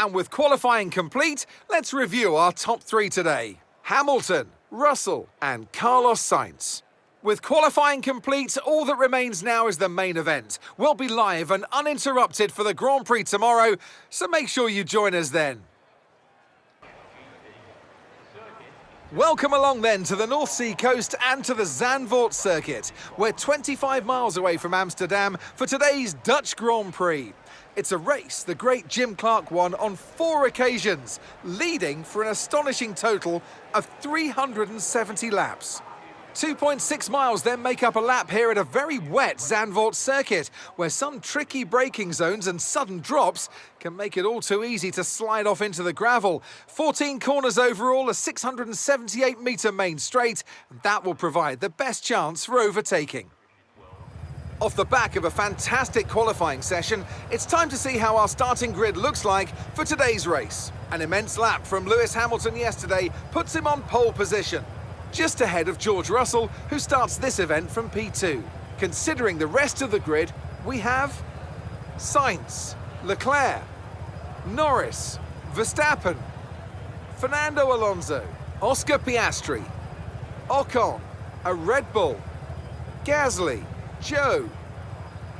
And with qualifying complete, let's review our top three today. Hamilton, Russell and Carlos Sainz. With qualifying complete, all that remains now is the main event. We'll be live and uninterrupted for the Grand Prix tomorrow, so make sure you join us then. Welcome along then to the North Sea coast and to the Zandvoort circuit. We're 25 miles away from Amsterdam for today's Dutch Grand Prix. It's a race the great Jim Clark won on 4 occasions, leading for an astonishing total of 370 laps. 2.6 miles then make up a lap here at a very wet Zandvoort circuit, where some tricky braking zones and sudden drops can make it all too easy to slide off into the gravel. 14 corners overall, a 678-metre main straight, and that will provide the best chance for overtaking. Off the back of a fantastic qualifying session, it's time to see how our starting grid looks like for today's race. An immense lap from Lewis Hamilton yesterday puts him on pole position, just ahead of George Russell, who starts this event from P2. Considering the rest of the grid, we have Sainz, Leclerc, Norris, Verstappen, Fernando Alonso, Oscar Piastri, Ocon, a Red Bull, Gasly, Joe,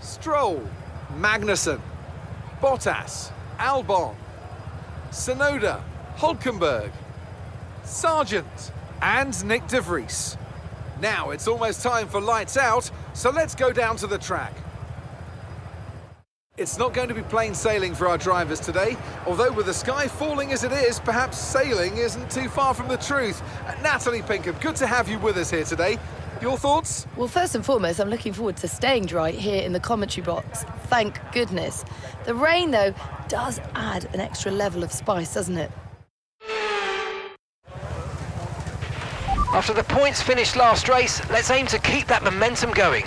Stroll, Magnussen, Bottas, Albon, Tsunoda, Hulkenberg, Sargent, and Nick de Vries. Now it's almost time for lights out, so let's go down to the track. It's not going to be plain sailing for our drivers today, although with the sky falling as it is, perhaps sailing isn't too far from the truth. Natalie Pinkham, good to have you with us here today. Your thoughts? Well, first and foremost, I'm looking forward to staying dry here in the commentary box. Thank goodness. The rain, though, does add an extra level of spice, doesn't it? After the points finished last race, let's aim to keep that momentum going.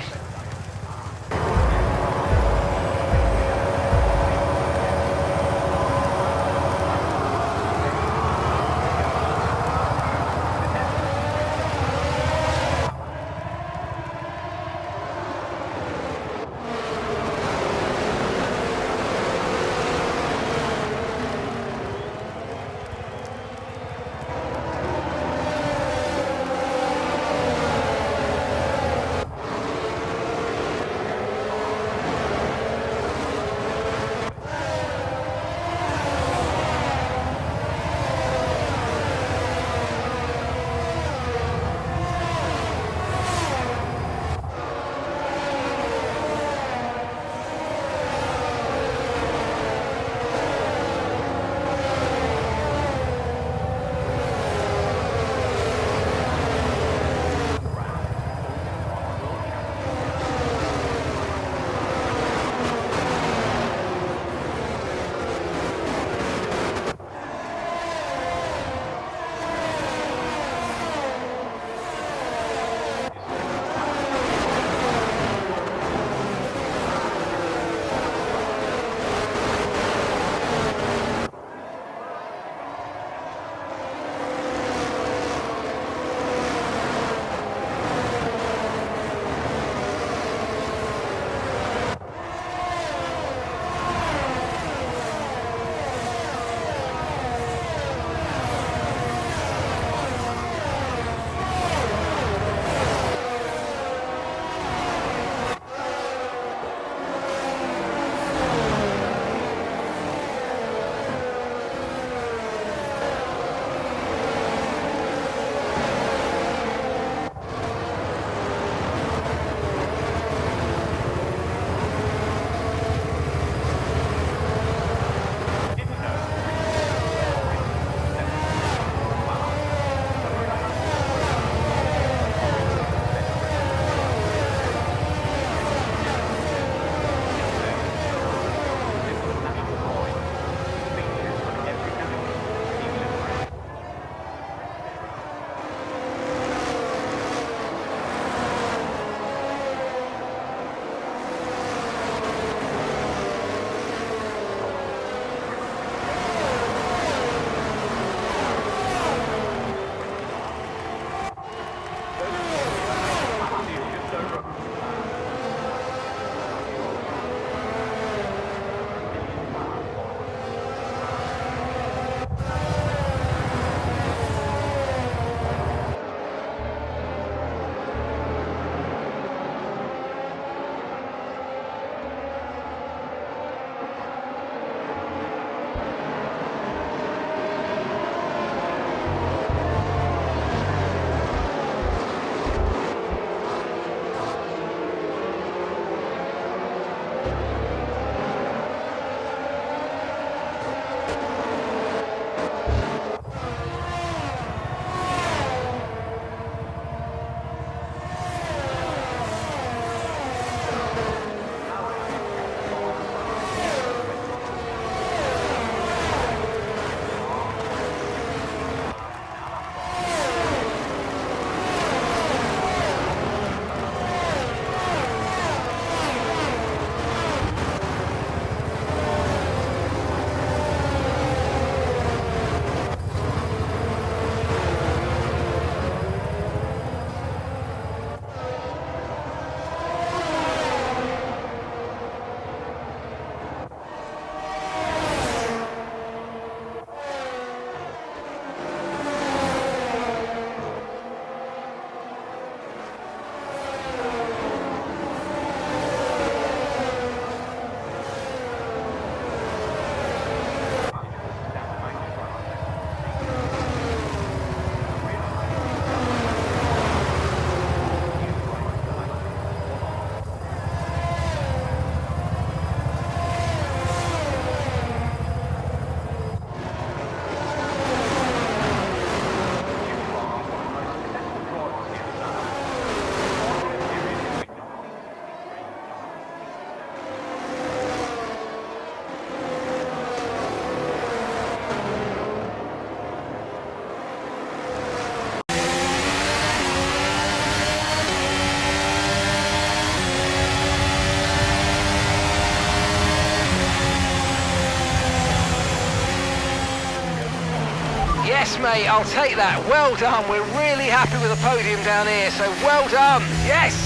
Yes, mate, I'll take that. Well done. We're really happy with the podium down here, so well done. Yes!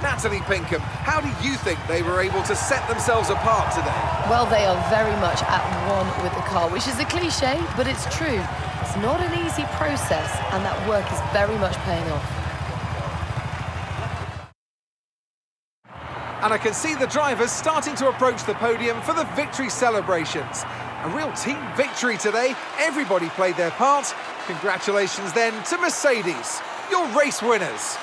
Natalie Pinkham, how do you think they were able to set themselves apart today? Well, they are very much at one with the car, which is a cliche, but it's true. It's not an easy process, and that work is very much paying off. And I can see the drivers starting to approach the podium for the victory celebrations. A real team victory today. Everybody played their part. Congratulations then to Mercedes, your race winners.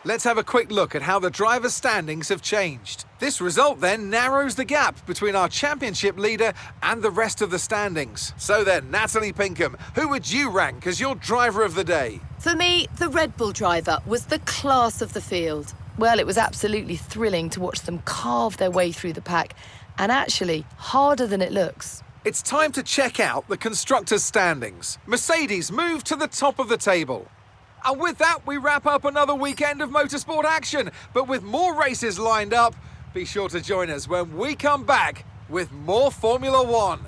Let's have a quick look at how the drivers' standings have changed. This result then narrows the gap between our championship leader and the rest of the standings. So then, Natalie Pinkham, who would you rank as your driver of the day? For me, the Red Bull driver was the class of the field. Well, it was absolutely thrilling to watch them carve their way through the pack, and actually harder than it looks. It's time to check out the constructors' standings. Mercedes moved to the top of the table. And with that, we wrap up another weekend of motorsport action. But with more races lined up, be sure to join us when we come back with more Formula One.